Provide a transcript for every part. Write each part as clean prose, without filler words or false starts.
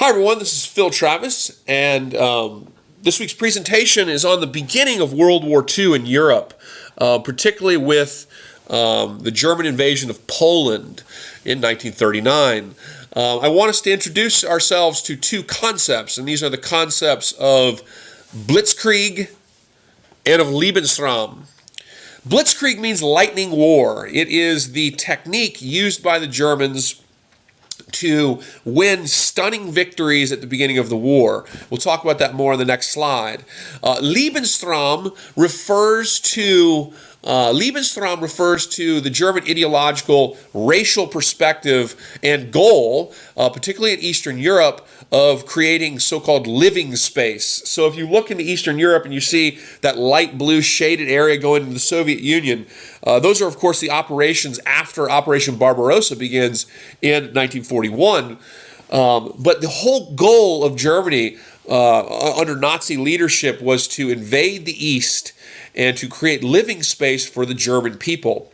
Hi everyone, this is Phil Travis, and this week's presentation is on the beginning of World War II in Europe, particularly with the German invasion of Poland in 1939. I want us to introduce ourselves to two concepts, and these are the concepts of Bliztkrieg and of Lebensraum. Blitzkrieg means lightning war. It is the technique used by the Germans to win stunning victories at the beginning of the war. We'll talk about that more on the next slide. Lebensraum refers to the German ideological racial perspective and goal, particularly in Eastern Europe, of creating so-called living space. So if you look into Eastern Europe and you see that light blue shaded area going into the Soviet Union, those are, of course, the operations after Operation Barbarossa begins in 1941. But the whole goal of Germany under Nazi leadership was to invade the East and to create living space for the German people.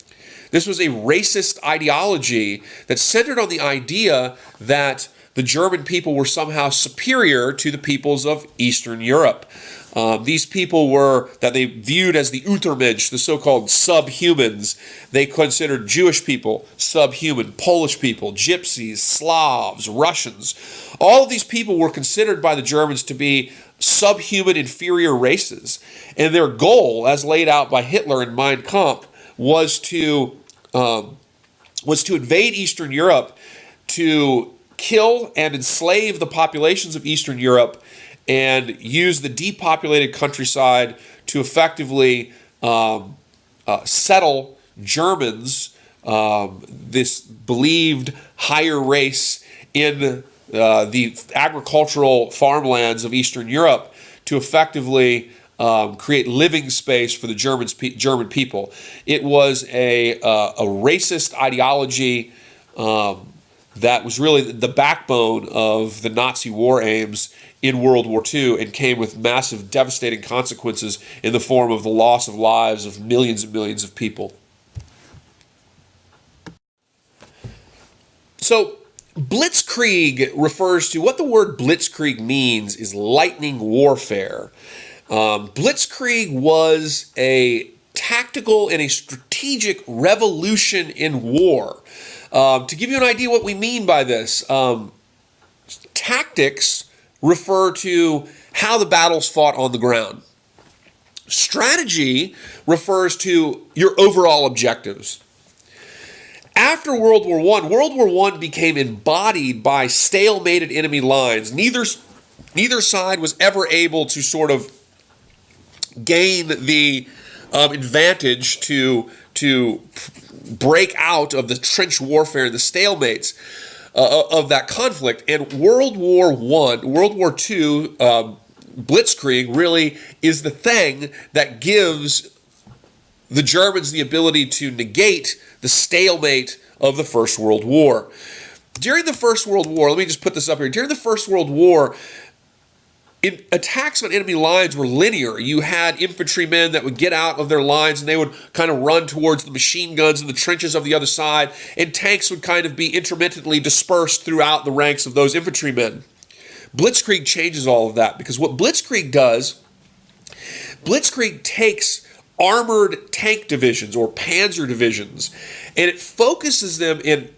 This was a racist ideology that centered on the idea that the German people were somehow superior to the peoples of Eastern Europe. These people were, that they viewed as the Untermensch, the so-called subhumans. They considered Jewish people subhuman, Polish people, Gypsies, Slavs, Russians. All of these people were considered by the Germans to be subhuman, inferior races. And their goal, as laid out by Hitler in Mein Kampf, was to invade Eastern Europe, to kill and enslave the populations of Eastern Europe, and use the depopulated countryside to effectively settle Germans, this believed higher race in the agricultural farmlands of Eastern Europe, to effectively create living space for the German people. It was a racist ideology that was really the backbone of the Nazi war aims in World War II, and came with massive, devastating consequences in the form of the loss of lives of millions and millions of people. So, Blitzkrieg refers to, what the word Blitzkrieg means is lightning warfare. Blitzkrieg was a tactical and a strategic revolution in war. To give you an idea what we mean by this, tactics refer to how the battle's fought on the ground. Strategy refers to your overall objectives. After World War I became embodied by stalemated enemy lines. Neither side was ever able to sort of gain the advantage to break out of the trench warfare and the stalemates of that conflict. And World War II, Blitzkrieg really is the thing that gives the Germans the ability to negate the stalemate of the First World War. During the First World War, let me just put this up here. During the First World War, attacks on enemy lines were linear. You had infantrymen that would get out of their lines and they would kind of run towards the machine guns in the trenches of the other side, and tanks would kind of be intermittently dispersed throughout the ranks of those infantrymen. Blitzkrieg changes all of that, because what Blitzkrieg does, Blitzkrieg takes armored tank divisions or panzer divisions, and it focuses them in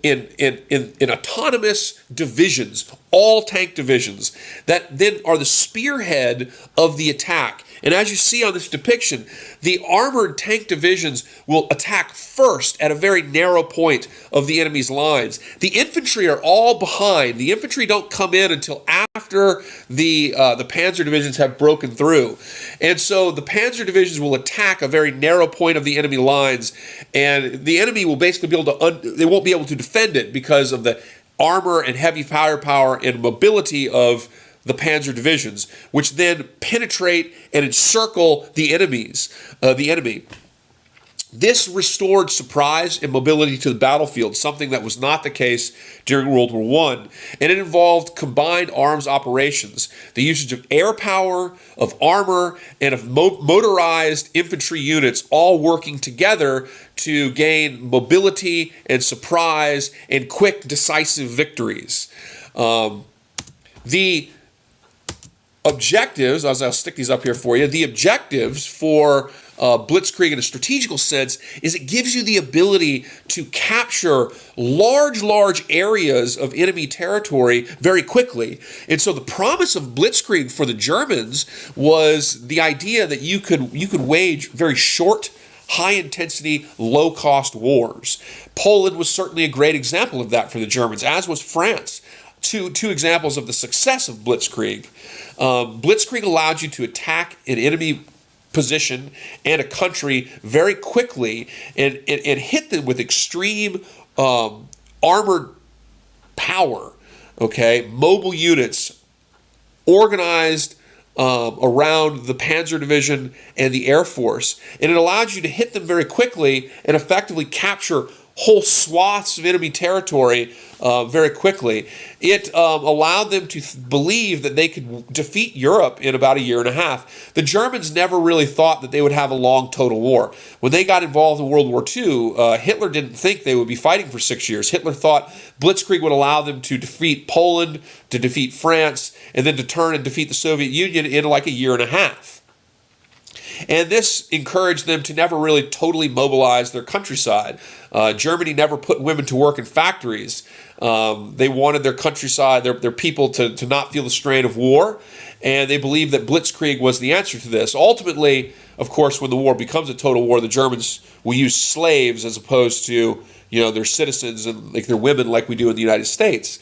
autonomous divisions, all tank divisions, that then are the spearhead of the attack. And as you see on this depiction, the armored tank divisions will attack first at a very narrow point of the enemy's lines. The infantry are all behind. The infantry don't come in until after the panzer divisions have broken through. And so the panzer divisions will attack a very narrow point of the enemy lines, and the enemy will basically be able to, they won't be able to defend it because of the armor and heavy firepower and mobility of the panzer divisions, which then penetrate and encircle the enemy. This restored surprise and mobility to the battlefield, something that was not the case during World War I, and it involved combined arms operations, the usage of air power, of armor, and of motorized infantry units, all working together to gain mobility and surprise and quick, decisive victories. The objectives, as I'll stick these up here for you, the objectives for Blitzkrieg in a strategical sense is it gives you the ability to capture large areas of enemy territory very quickly. And so the promise of Blitzkrieg for the Germans was the idea that you could wage very short, high-intensity, low-cost wars. Poland was certainly a great example of that for the Germans, as was France. Two examples of the success of Blitzkrieg. Blitzkrieg allowed you to attack an enemy position and a country very quickly and hit them with extreme armored power, okay? Mobile units organized around the Panzer Division and the Air Force. And it allowed you to hit them very quickly and effectively capture whole swaths of enemy territory very quickly. It allowed them to believe that they could defeat Europe in about a year and a half. The Germans never really thought that they would have a long total war. When they got involved in World War II, Hitler didn't think they would be fighting for 6 years. Hitler thought Blitzkrieg would allow them to defeat Poland, to defeat France, and then to turn and defeat the Soviet Union in like a year and a half. And this encouraged them to never really totally mobilize their countryside. Germany never put women to work in factories. They wanted their countryside, their people to not feel the strain of war, and they believed that Blitzkrieg was the answer to this. Ultimately, of course, when the war becomes a total war, the Germans will use slaves as opposed to their citizens and like their women, like we do in the United States.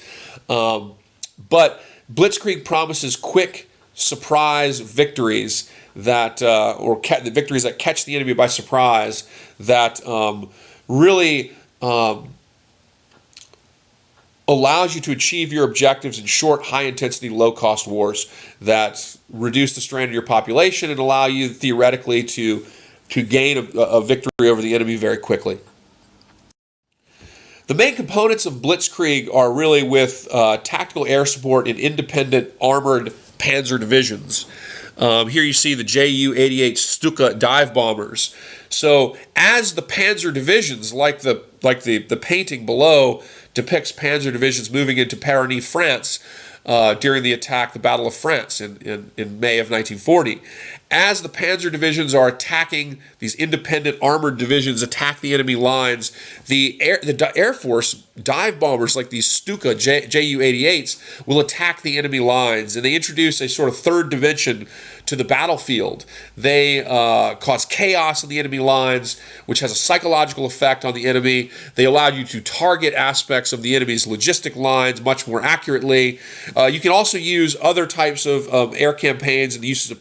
But Blitzkrieg promises quick surprise victories that the victories that catch the enemy by surprise, that really allows you to achieve your objectives in short, high-intensity, low-cost wars that reduce the strain of your population and allow you theoretically to gain a victory over the enemy very quickly. The main components of Blitzkrieg are really with tactical air support and independent armored panzer divisions. Here you see the Ju-88 Stuka dive bombers. So as the panzer divisions, like the painting below depicts panzer divisions moving into Paris, France, during the attack, the Battle of France in May of 1940. As the panzer divisions are attacking, these independent armored divisions attack the enemy lines, the Air Force dive bombers like these Stuka Ju-88s will attack the enemy lines, and they introduce a sort of third dimension to the battlefield. They cause chaos in the enemy lines, which has a psychological effect on the enemy. They allow you to target aspects of the enemy's logistic lines much more accurately. You can also use other types of air campaigns and the uses of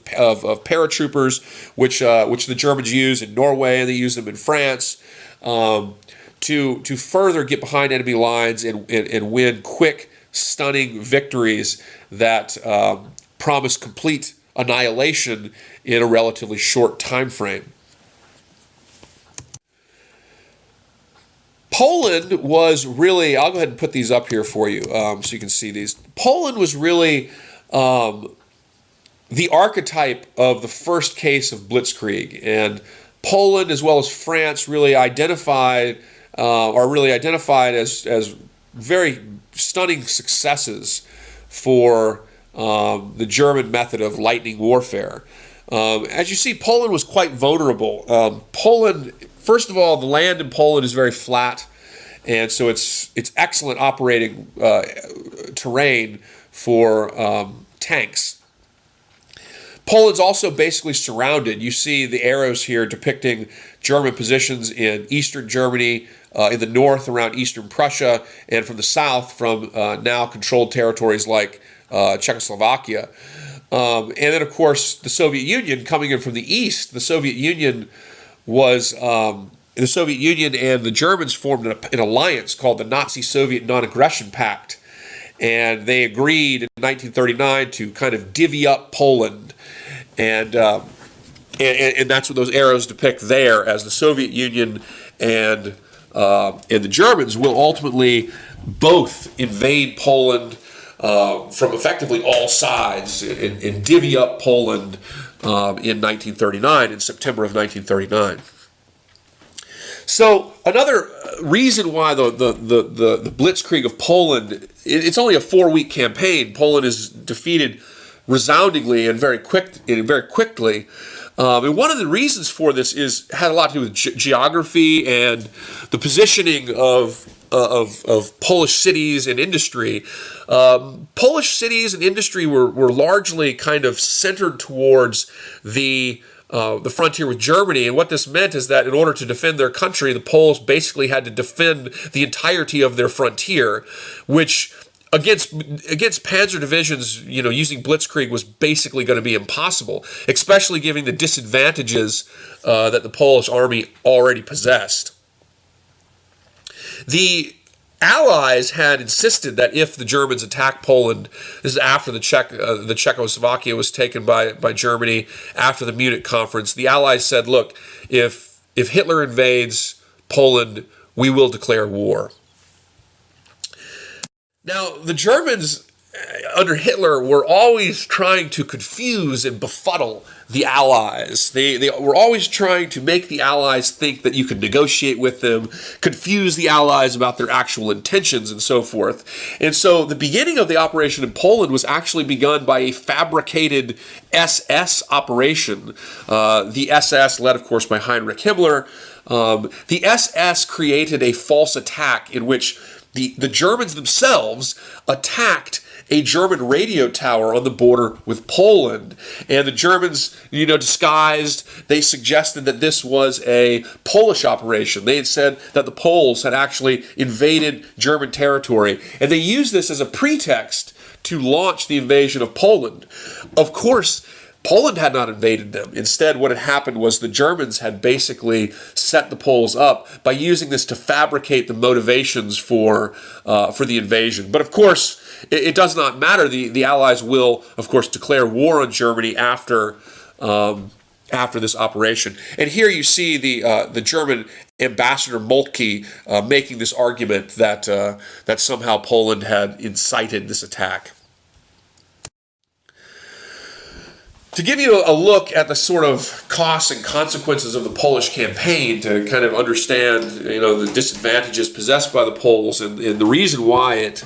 paratroopers, which the Germans use in Norway and they use them in France, to further get behind enemy lines and win quick, stunning victories that promise complete annihilation in a relatively short time frame. Poland was really, I'll go ahead and put these up here for you so you can see these. Poland was really the archetype of the first case of Blitzkrieg, and Poland as well as France really are identified as very stunning successes for the German method of lightning warfare. As you see, Poland was quite vulnerable. Poland, first of all, the land in Poland is very flat, and so it's excellent operating terrain for tanks. Poland's also basically surrounded. You see the arrows here depicting German positions in eastern Germany, in the north around eastern Prussia, and from the south from now controlled territories like Czechoslovakia. And then, of course, the Soviet Union coming in from the east. The Soviet Union and the Germans formed an alliance called the Nazi-Soviet Non-Aggression Pact. And they agreed in 1939 to kind of divvy up Poland. And that's what those arrows depict there, as the Soviet Union and the Germans will ultimately both invade Poland from effectively all sides and divvy up Poland in 1939, in September of 1939. So another reason why the Blitzkrieg of Poland, it's only a 4-week campaign. Poland is defeated resoundingly and very quickly. And one of the reasons for this had a lot to do with geography and the positioning of Polish cities and industry. Polish cities and industry were largely kind of centered towards the frontier with Germany, and what this meant is that in order to defend their country, the Poles basically had to defend the entirety of their frontier, which against panzer divisions, using Blitzkrieg was basically going to be impossible, especially given the disadvantages that the Polish army already possessed. The Allies had insisted that if the Germans attacked Poland, this is after the Czechoslovakia was taken by Germany, after the Munich conference, the Allies said, look, if Hitler invades Poland, we will declare war. Now, the Germans under Hitler were always trying to confuse and befuddle the Allies. They were always trying to make the Allies think that you could negotiate with them, confuse the Allies about their actual intentions and so forth. And so the beginning of the operation in Poland was actually begun by a fabricated SS operation. The SS, led of course by Heinrich Himmler, the SS created a false attack in which the Germans themselves attacked a German radio tower on the border with Poland. And the Germans, disguised, they suggested that this was a Polish operation. They had said that the Poles had actually invaded German territory. And they used this as a pretext to launch the invasion of Poland. Of course, Poland had not invaded them. Instead, what had happened was the Germans had basically set the Poles up by using this to fabricate the motivations for the invasion. But of course, it does not matter. The Allies will, of course, declare war on Germany after this operation. And here you see the German ambassador Moltke making this argument that somehow Poland had incited this attack. To give you a look at the sort of costs and consequences of the Polish campaign, to kind of understand, the disadvantages possessed by the Poles and the reason why it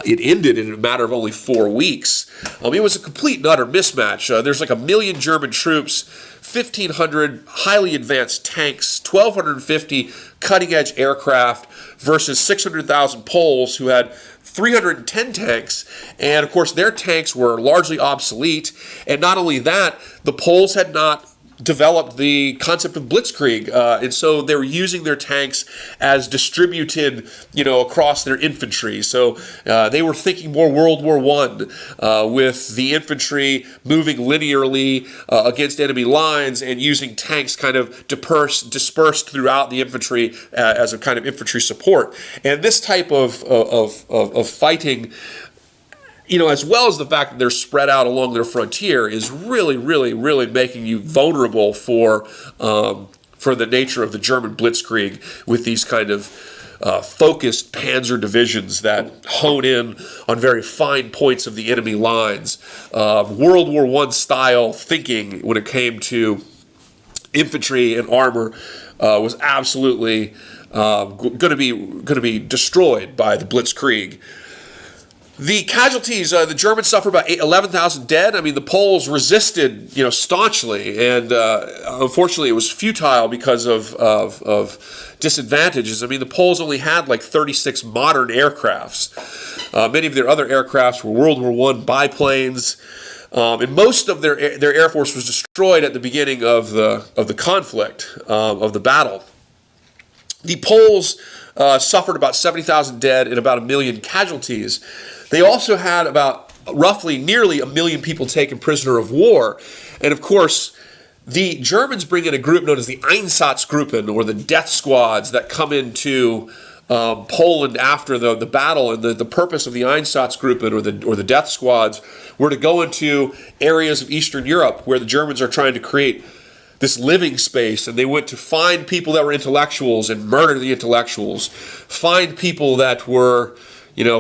ended in a matter of only 4 weeks. It was a complete and utter mismatch. There's like 1 million German troops, 1,500 highly advanced tanks, 1,250 cutting-edge aircraft versus 600,000 Poles who had 310 tanks, and of course their tanks were largely obsolete. And not only that, the Poles had not developed the concept of Blitzkrieg, and so they were using their tanks as distributed, across their infantry. So they were thinking more World War I, with the infantry moving linearly against enemy lines and using tanks kind of dispersed throughout the infantry as a kind of infantry support. And this type of fighting, as well as the fact that they're spread out along their frontier, is really, really, really making you vulnerable for the nature of the German Blitzkrieg with these kind of focused panzer divisions that hone in on very fine points of the enemy lines. World War I style thinking when it came to infantry and armor was absolutely going to be destroyed by the Blitzkrieg. The casualties, the Germans suffered about 11,000 dead. The Poles resisted, staunchly, and unfortunately it was futile because of disadvantages. The Poles only had like 36 modern aircrafts. Many of their other aircrafts were World War I biplanes, and most of their air force was destroyed at the beginning of the conflict, of the battle. The Poles suffered about 70,000 dead and about 1 million casualties. They also had nearly 1 million people taken prisoner of war. And of course, the Germans bring in a group known as the Einsatzgruppen, or the death squads, that come into Poland after the battle. And the purpose of the Einsatzgruppen, or the death squads, were to go into areas of Eastern Europe where the Germans are trying to create this living space, and they went to find people that were intellectuals and murder the intellectuals, find people that were,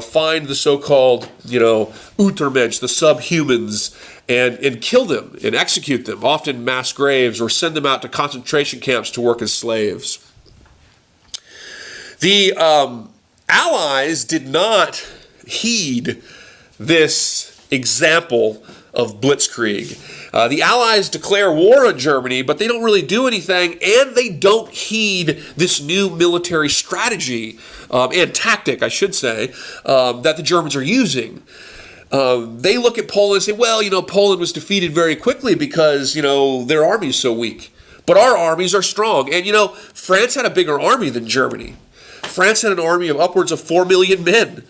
find the so-called, Untermensch, the subhumans, and kill them and execute them, often mass graves, or send them out to concentration camps to work as slaves. The Allies did not heed this example of Blitzkrieg. The Allies declare war on Germany, but they don't really do anything, and they don't heed this new military strategy and tactic, I should say, that the Germans are using. They look at Poland and say, well, Poland was defeated very quickly because, their army is so weak. But our armies are strong. And, France had a bigger army than Germany. France had an army of upwards of 4 million men.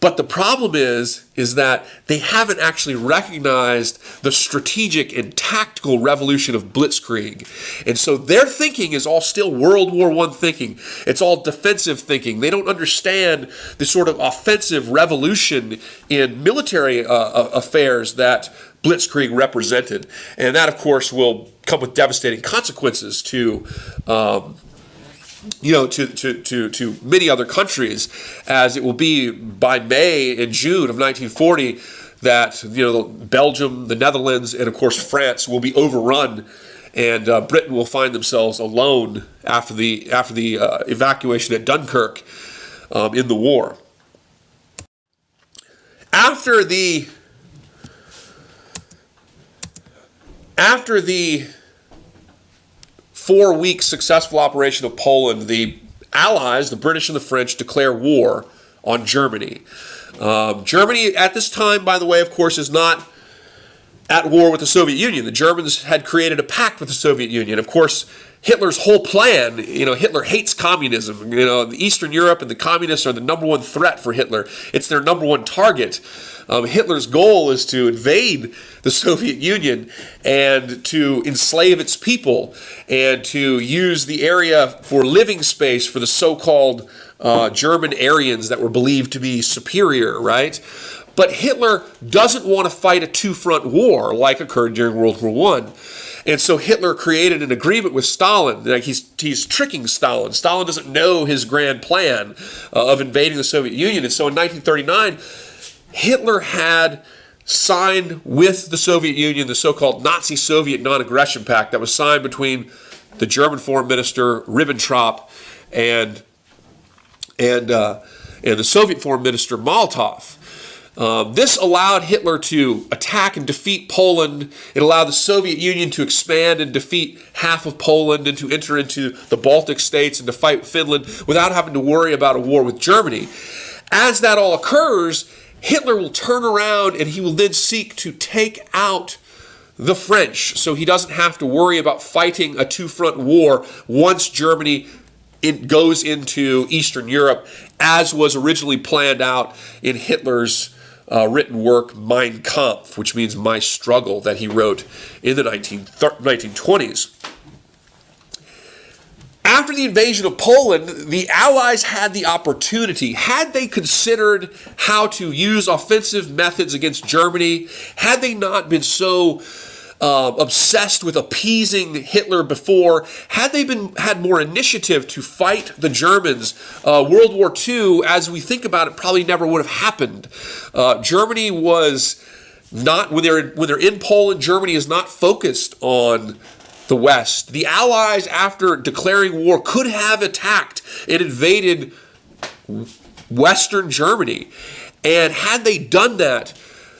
But the problem is that they haven't actually recognized the strategic and tactical revolution of Blitzkrieg. And so their thinking is all still World War I thinking. It's all defensive thinking. They don't understand the sort of offensive revolution in military affairs that Blitzkrieg represented. And that, of course, will come with devastating consequences to many other countries, as it will be by May and June of 1940 that Belgium, the Netherlands, and of course France will be overrun, and Britain will find themselves alone after the evacuation at Dunkirk in the war. After the 4-week successful operation of Poland, the Allies, the British and the French, declare war on Germany. Germany at this time, by the way, of course, is not at war with the Soviet Union. The Germans had created a pact with the Soviet Union. Of course, Hitler's whole plan, Hitler hates communism. Eastern Europe and the communists are the number one threat for Hitler. It's their number one target. Hitler's goal is to invade the Soviet Union and to enslave its people and to use the area for living space for the so-called German Aryans that were believed to be superior, right? But Hitler doesn't want to fight a two-front war like occurred during World War I. And so Hitler created an agreement with Stalin. Like he's tricking Stalin. Stalin doesn't know his grand plan of invading the Soviet Union. And so in 1939, Hitler had signed with the Soviet Union the so-called Nazi-Soviet non-aggression pact that was signed between the German foreign minister Ribbentrop and the Soviet foreign minister Molotov. This allowed Hitler to attack and defeat Poland. It allowed the Soviet Union to expand and defeat half of Poland and to enter into the Baltic states and to fight Finland without having to worry about a war with Germany. As that all occurs, Hitler will turn around and he will then seek to take out the French so he doesn't have to worry about fighting a two-front war once Germany goes into Eastern Europe, as was originally planned out in Hitler's written work Mein Kampf, which means My Struggle, that he wrote in the 1920s. After the invasion of Poland, the Allies had the opportunity, had they considered how to use offensive methods against Germany, had they not been so obsessed with appeasing Hitler before, had they had more initiative to fight the Germans, World War II, as we think about it, probably never would have happened. Germany was not, when they're in Poland, Germany is not focused on the West. The Allies, after declaring war, could have attacked and invaded Western Germany. And had they done that,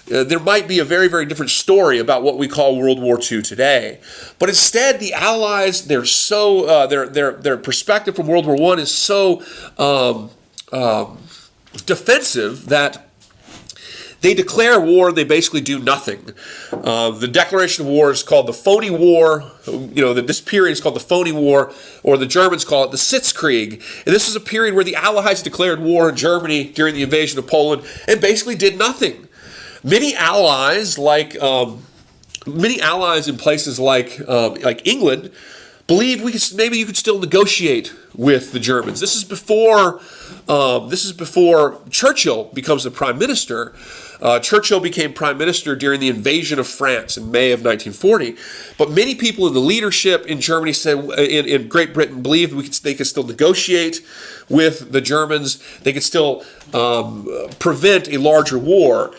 there might be a very, very different story about what we call World War II today. But instead, the Allies, they're so their perspective from World War I is so defensive that they declare war and they basically do nothing. The declaration of war is called the Phony War. This period is called the Phony War, or the Germans call it the Bliztkrieg. And this is a period where the Allies declared war in Germany during the invasion of Poland and basically did nothing. Many allies in places like England believe maybe you could still negotiate with the Germans. This is before Churchill becomes the prime minister. Churchill became prime minister during the invasion of France in May of 1940. But many people in the leadership in Germany said, in Great Britain, believed they could still negotiate with the Germans. They could still prevent a larger war.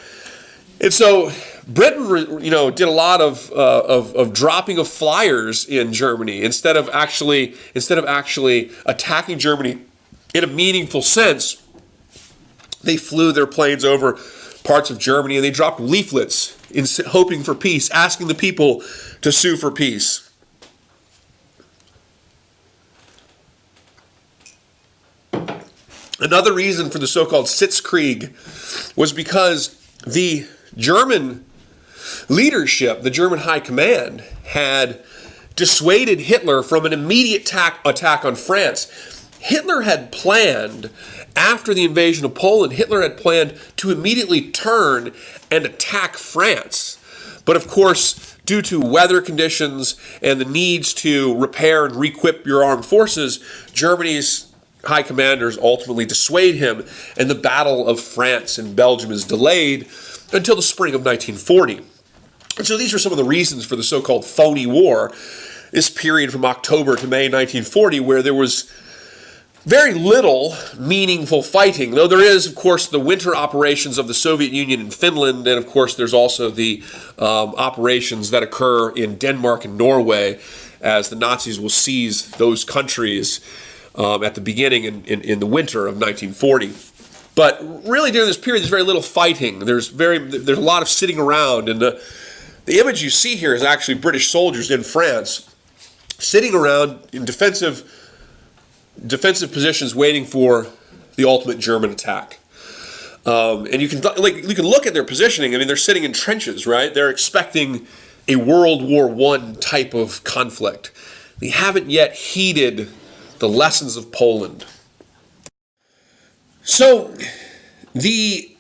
And so Britain, did a lot of dropping of flyers in Germany instead of actually attacking Germany in a meaningful sense, they flew their planes over parts of Germany and they dropped leaflets hoping for peace, asking the people to sue for peace. Another reason for the so-called Bliztkrieg was because the German leadership, the German high command, had dissuaded Hitler from an immediate attack on France. Hitler had planned, after the invasion of Poland, Hitler had planned to immediately turn and attack France. But of course, due to weather conditions and the needs to repair and re-equip your armed forces, Germany's high commanders ultimately dissuade him, and the Battle of France and Belgium is delayed until the spring of 1940. And so these are some of the reasons for the so-called Phony War, this period from October to May 1940, where there was very little meaningful fighting, though there is, of course, the winter operations of the Soviet Union in Finland, and of course there's also the operations that occur in Denmark and Norway, as the Nazis will seize those countries at the beginning in the winter of 1940. But really during this period, there's very little fighting. There's a lot of sitting around, and the image you see here is actually British soldiers in France sitting around in defensive positions, waiting for the ultimate German attack. And you can look at their positioning. I mean, they're sitting in trenches, right? They're expecting a World War I type of conflict. They haven't yet heeded the lessons of Poland. So the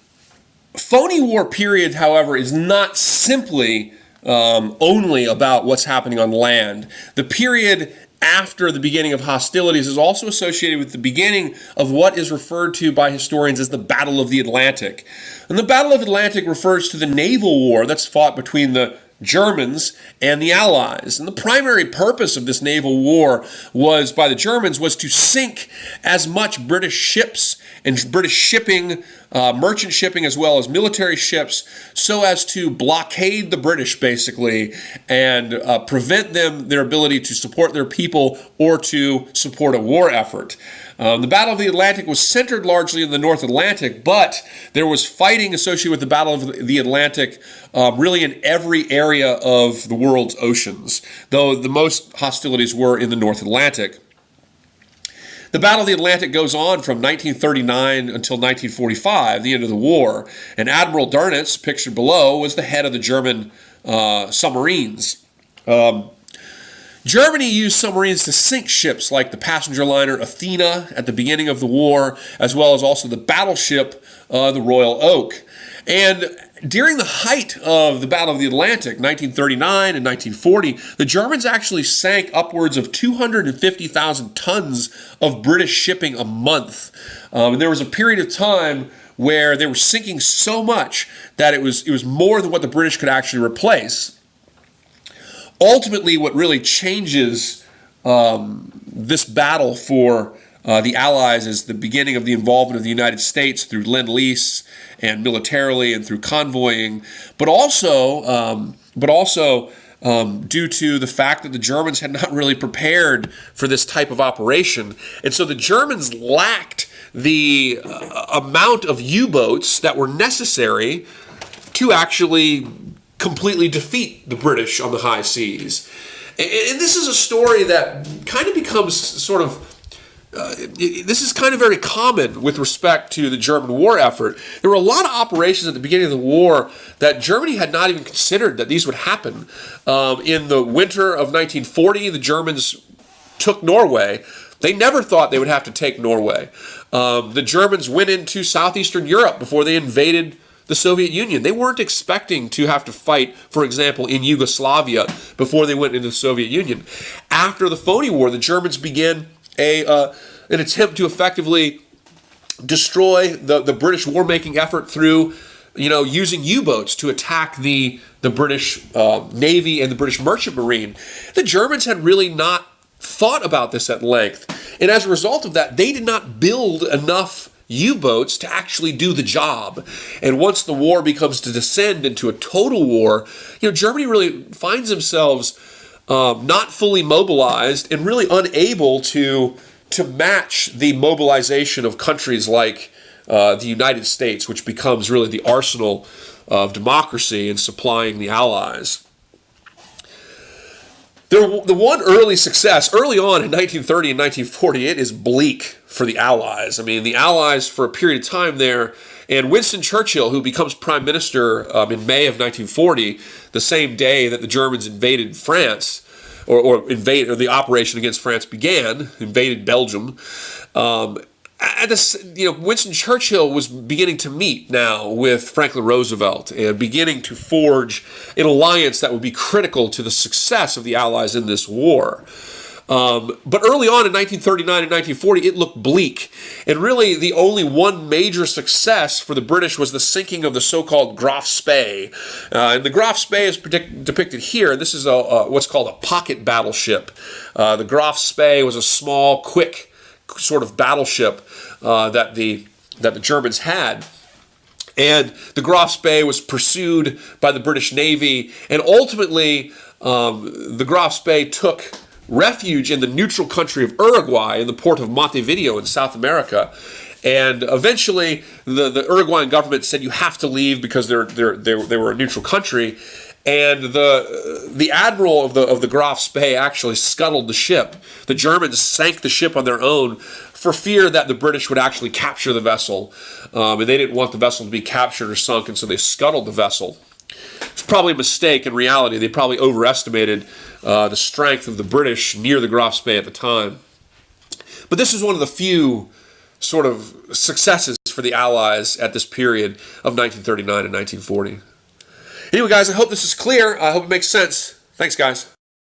Phony War period, however, is not simply only about what's happening on land. The period after the beginning of hostilities is also associated with the beginning of what is referred to by historians as the Battle of the Atlantic. And the Battle of the Atlantic refers to the naval war that's fought between the Germans and the Allies. And the primary purpose of this naval war by the Germans was to sink as much British ships and British shipping, merchant shipping as well as military ships, so as to blockade the British basically and prevent their ability to support their people or to support a war effort. The Battle of the Atlantic was centered largely in the North Atlantic, but there was fighting associated with the Battle of the Atlantic really in every area of the world's oceans, though the most hostilities were in the North Atlantic. The Battle of the Atlantic goes on from 1939 until 1945, the end of the war, and Admiral Dönitz, pictured below, was the head of the German submarines. Germany used submarines to sink ships like the passenger liner Athena at the beginning of the war, as well as also the battleship the Royal Oak. And during the height of the Battle of the Atlantic, 1939 and 1940, the Germans actually sank upwards of 250,000 tons of British shipping a month. And there was a period of time where they were sinking so much that it was more than what the British could actually replace. Ultimately, what really changes this battle for the Allies is the beginning of the involvement of the United States through Lend-Lease and militarily and through convoying, but also due to the fact that the Germans had not really prepared for this type of operation. And so the Germans lacked the amount of U-boats that were necessary to actually completely defeat the British on the high seas. And this is a story that kind of becomes sort of this is kind of very common with respect to the German war effort. There were a lot of operations at the beginning of the war that Germany had not even considered that these would happen. In the winter of 1940, the Germans took Norway. They never thought they would have to take Norway. The Germans went into southeastern Europe before they invaded the Soviet Union. They weren't expecting to have to fight, for example, in Yugoslavia before they went into the Soviet Union. After the Phony War, the Germans began an attempt to effectively destroy the British war-making effort through, using U-boats to attack the British Navy and the British Merchant Marine. The Germans had really not thought about this at length, and as a result of that, they did not build enough U-boats to actually do the job. And once the war becomes to descend into a total war, Germany really finds themselves not fully mobilized and really unable to to match the mobilization of countries like the United States, which becomes really the arsenal of democracy in supplying the Allies. The one early success, early on in 1930 and 1940, it is bleak for the Allies. I mean, the Allies, for a period of time there, and Winston Churchill, who becomes prime minister in May of 1940, the same day that the Germans invaded France, or the operation against France began, invaded Belgium. Winston Churchill was beginning to meet now with Franklin Roosevelt and beginning to forge an alliance that would be critical to the success of the Allies in this war. But early on in 1939 and 1940, it looked bleak. And really, the only one major success for the British was the sinking of the so-called Graf Spee. And the Graf Spee is depicted here. This is what's called a pocket battleship. The Graf Spee was a small, quick sort of battleship that the Germans had. And the Graf Spee was pursued by the British Navy. And ultimately, the Graf Spee took refuge in the neutral country of Uruguay in the port of Montevideo in South America. And eventually, the Uruguayan government said you have to leave because they were a neutral country. And the admiral of the Graf Spee actually scuttled the ship. The Germans sank the ship on their own for fear that the British would actually capture the vessel. And they didn't want the vessel to be captured or sunk, and so they scuttled the vessel. It's probably a mistake. In reality, they probably overestimated the strength of the British near the Graf Spee at the time. But this is one of the few sort of successes for the Allies at this period of 1939 and 1940. Anyway, guys, I hope this is clear. I hope it makes sense. Thanks, guys.